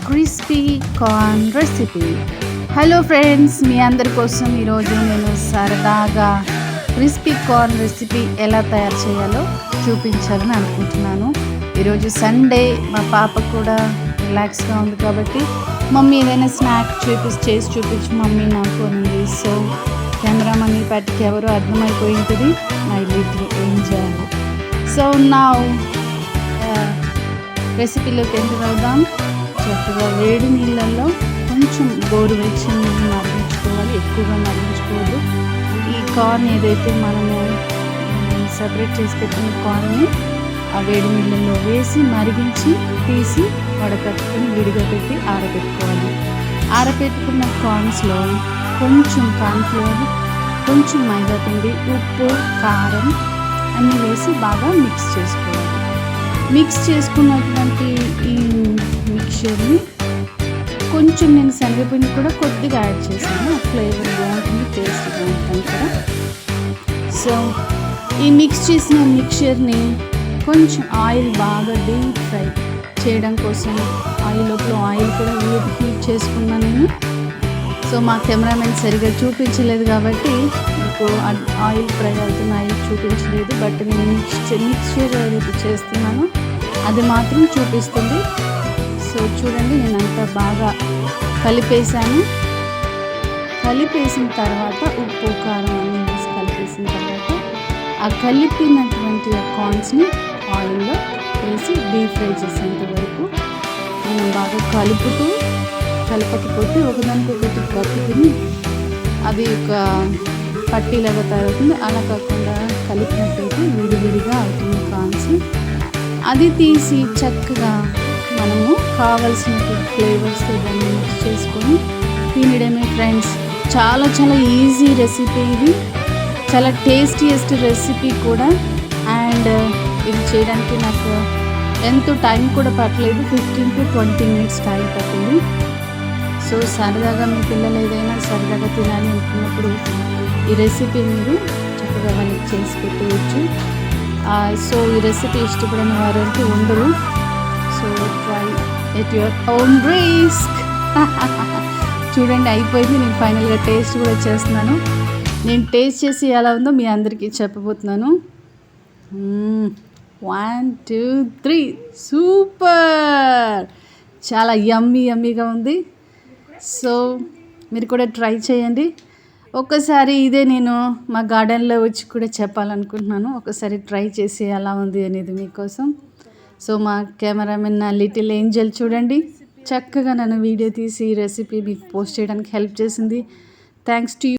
Crispy corn recipe. Hello friends, మీ అందరి కోసం ఈరోజు నేను సరదాగా క్రిస్పీ కార్న్ రెసిపీ ఎలా తయారు చేయాలో చూపించాలని అనుకుంటున్నాను. ఈరోజు సండే, మా పాప కూడా రిలాక్స్గా ఉంది కాబట్టి మమ్మీ ఏదైనా స్నాక్ చేసి చూపించు మమ్మీ నాకు అనింది. సో కెమెరామన్ పట్టుకి ఎవరో అర్థమైపోయి ఉంటుంది మై లిటిల్ ఏంజెల్. సో నా రెసిపీలోకి ఎంటర్ అవుదాం. చక్కగా వేడి నీళ్ళల్లో కొంచెం గోరువెచ్చని నీళ్ళు మరిగించుకోవాలి, ఎక్కువగా మరిగించుకోవద్దు. ఈ కార్న్ ఏదైతే మనము సపరేట్ చేసి పెట్టిన కార్న్ని ఆ వేడి నీళ్ళల్లో వేసి మరిగించి తీసి వడకట్టుకుని విడిగా పెట్టి ఆరబెట్టుకోవాలి. ఆరబెట్టుకున్న కార్న్స్లో కొంచెం కార్న్ఫ్లోర్, కొంచెం మైదా పిండి, ఉప్పు, కారం అన్నీ వేసి బాగా మిక్స్ చేసుకోవాలి. మిక్స్ చేసుకున్నటువంటి ఈ మిక్చర్ని కొంచెం నేను శనగపిండి కూడా కొద్దిగా యాడ్ చేశాను. ఫ్లేవర్ బాగుంటుంది, టేస్ట్ బాగుంటుంది కదా. సో ఈ మిక్స్ చేసిన మిక్చర్ని కొంచెం ఆయిల్ బాగా డీప్ ఫ్రై చేయడం కోసం ఆయిల్ కూడా హీట్ చేసుకున్నాను నేను. సో మా కెమెరామెన్ సరిగా చూపించలేదు కాబట్టి మీకు ఆయిల్ ఫ్రై అవుతున్న ఆయిల్ చూపించలేదు. బట్ నేను మిక్స్చర్ ఏదైతే చేస్తున్నానో అది మాత్రం చూపిస్తుంది. సో చూడండి, నేను అంతా బాగా కలిపేసాను. కలిపేసిన తర్వాత ఉప్పు, కారం అన్నీ వేసి కలిపేసిన తర్వాత ఆ కలిపినటువంటి కార్న్స్ని ఆయిల్లో వేసి డీప్ ఫ్రై చేసేంత వరకు మనం బాగా కలపకపోతే ఒకదానికొకటి కప్పుకుని అది ఒక పట్టీలాగా తయారవుతుంది. అలా కాకుండా కలిపినట్టయితే విడివిడిగా అవుతుంది కార్న్స్. అది తీసి చక్కగా మనము కావలసిన ఫ్లేవర్స్తో దాన్ని మిక్స్ చేసుకొని తినడమే ఫ్రెండ్స్. చాలా చాలా ఈజీ రెసిపీ ఇది, చాలా టేస్టీయెస్ట్ రెసిపీ కూడా. అండ్ ఇది చేయడానికి నాకు ఎంతో టైం కూడా పట్టలేదు, 15 to 20 minutes టైం పట్టింది. సో సరదాగా మీ పిల్లలు ఏదైనా సరదాగా తినాలి అనుకున్నప్పుడు ఈ రెసిపీ మీరు చక్కగా వాళ్ళకి చేసి పెట్టవచ్చు. సో ఈ రెసిపీ ఇష్టపడిన వారంటే ఉండరు. So try at your own risk. చూడండి, అయిపోయింది. నేను ఫైనల్గా టేస్ట్ కూడా చేస్తున్నాను. నేను టేస్ట్ చేసి ఎలా ఉందో మీ అందరికీ చెప్పబోతున్నాను. 1, 2, 3 సూపర్! చాలా యమ్మీగా ఉంది. సో మీరు కూడా ట్రై చేయండి. ఒక్కసారి ఇదే నేను మా గార్డెన్లో వచ్చి కూడా చెప్పాలనుకుంటున్నాను. ఒకసారి ట్రై చేసి ఎలా ఉంది అనేది మీకోసం. సో మా కెమెరామెన్ నా లిటిల్ ఏంజెల్ చూడండి, చక్కగా నన్ను వీడియో తీసి ఈ రెసిపీ మీకు పోస్ట్ చేయడానికి హెల్ప్ చేసింది. Thanks to you.